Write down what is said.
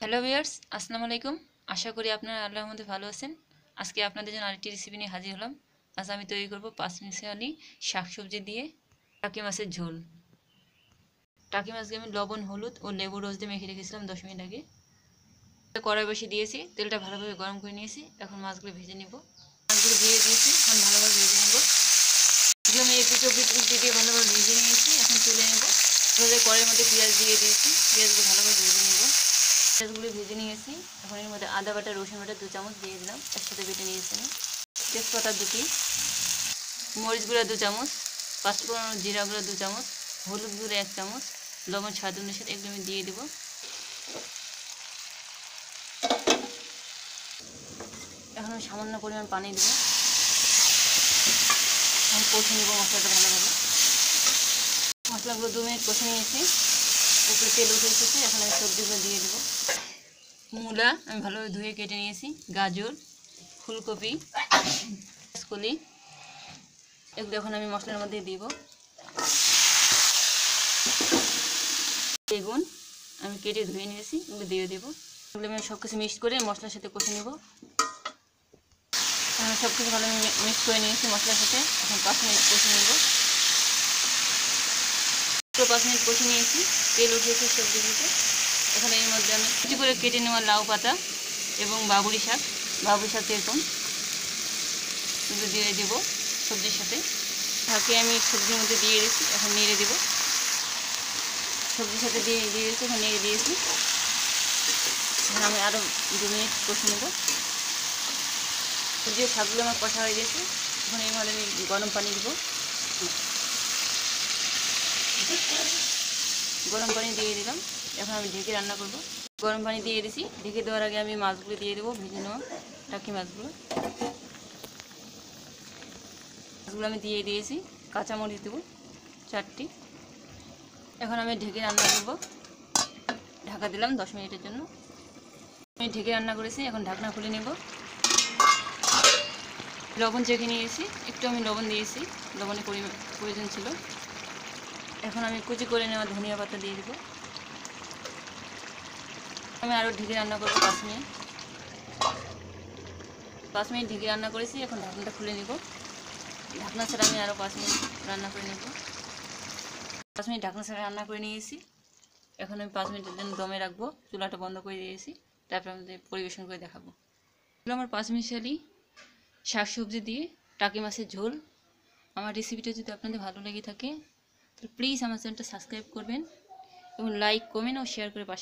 Hello viewers, আসসালামু আলাইকুম। আশা করি আপনারা আল্লাহর মধ্যে ভালো আছেন। আজকে আপনাদের জন্য আরেকটি রেসিপি নিয়ে হাজির হলাম। আজ আমি তৈরি করব পাঁচমিশালি শাকসবজি দিয়ে টাকি মাছের ঝোল। টাকি মাছকে আমি লবণ, হলুদ ও লেবু রস দিয়ে মেখে রেখেছিলাম 10 মিনিট আগে। কড়াই বসিয়ে দিয়েছি, তেলটা ভালোভাবে গরম করে নিয়েছি। এখন মাছগুলো ভেজে নেব। মাছগুলো দিয়ে দিয়েছি, এখন ভালোভাবে ভেজে নেব। আমি একটু দিয়ে ভালোভাবে ভেজে নিয়েছি, এখন তুলে নেব। কড়াইয়ের মধ্যে পেঁয়াজ দিয়ে দিয়েছি, পেঁয়াজগুলো ভালোভাবে ভেজে নেব। পেঁয়াজগুলো ভেজে নিয়েছি। এখন এর মধ্যে আদা বাটা, রসুন বাটা 2 চামচ দিয়ে দিলাম, একসাথে বেটে নিয়েছি। তেজপাতা 2টি, মরিচ গুঁড়া 2 চামচ, পাঁচফোড়ন জিরা গুঁড়া 2 চামচ, হলুদ গুঁড়া 1 চামচ, লবণ স্বাদ অনুসারে এগুলো আমি দিয়ে দেবো। এখন আমি সামান্য পরিমাণ পানি দেবো। এখন কষে নেব মশলাটা ভালোভাবে। মশলাগুলো 2 মিনিট কষে নিয়েছি, উপরে তেল উঠে এসেছে। এখন আমি সবজিগুলো দিয়ে দেবো। মূলা আমি ভালোভাবে ধুয়ে কেটে নিয়েছি, গাজর, ফুলকপি, কলি, এগুলো এখন আমি মশলার মধ্যে দিব। বেগুন আমি কেটে ধুয়ে নিয়েছি, এগুলো দিয়ে দেবো। এগুলো আমি সব কিছু মিক্স করে মশলার সাথে কষে নেব। সব কিছু ভালো মিক্স করে নিয়েছি মশলার সাথে। এখন 5 মিনিট কষে নেব। 5 মিনিট কষে নিয়েছি, তেল উঠেছে সবজিগুলোতে। এখন এর মধ্যে আমি কুচি করে কেটে নেওয়া লাউ পাতা এবং বাবুরি শাক এরকম এগুলো দিয়ে দেবো সবজির সাথে। ঢাকে আমি সবজির মধ্যে দিয়ে দিয়েছি, এখন নেড়ে দেবো। সবজির সাথে দিয়ে দিয়েছি, এখন নেড়ে দিয়েছি। এখন আমি আরও 2 মিনিট কষে নেব। সবজির শাকগুলো আমার কষা হয়ে গেছে। এখন এর মধ্যে আমি গরম পানি দেবো। গরম পানি দিয়ে দিলাম। এখন আমি ঢেকে রান্না করব। গরম পানি দিয়ে দিয়েছি, ঢেকে দেওয়ার আগে আমি মাছগুলো দিয়ে দেবো, ভেজে নেওয়া টাকি মাছগুলো আমি দিয়ে দিয়েছি। কাঁচামরিচ দেবো 4টি। এখন আমি ঢেকে রান্না করব। ঢাকা দিলাম 10 মিনিটের জন্য। আমি ঢেকে রান্না করেছি, এখন ঢাকনা খুলে নেব। লবণ চেখে নিয়েছি, একটু আমি লবণ দিয়েছি, লবণের প্রয়োজন ছিল। এখন আমি কুচি করে নেওয়া ধনিয়া পাতা দিয়ে দেবো। আমি আরও ঢেকে রান্না করবো 5 মিনিট। 5 মিনিট ঢেকে রান্না করেছি, এখন ঢাকনাটা খুলে নেব। ঢাকনা ছাড়া আমি আরও 5 মিনিট রান্না করে নেব। 5 মিনিট ঢাকনা ছাড়া রান্না করে নিয়েছি। এখন আমি 5 মিনিটের জন্য দমে রাখবো, চুলাটা বন্ধ করে দিয়েছি। তারপর আমাদের পরিবেশন করে দেখাবো। এগুলো আমার পাঁচমিশালি শাকসবজি দিয়ে টাকি মাছের ঝোল। আমার রেসিপিটা যদি আপনাদের ভালো লেগে থাকে তাহলে প্লিজ আমার চ্যানেলটা সাবস্ক্রাইব করবেন এবং লাইক, কমেন্ট ও শেয়ার করে পাশে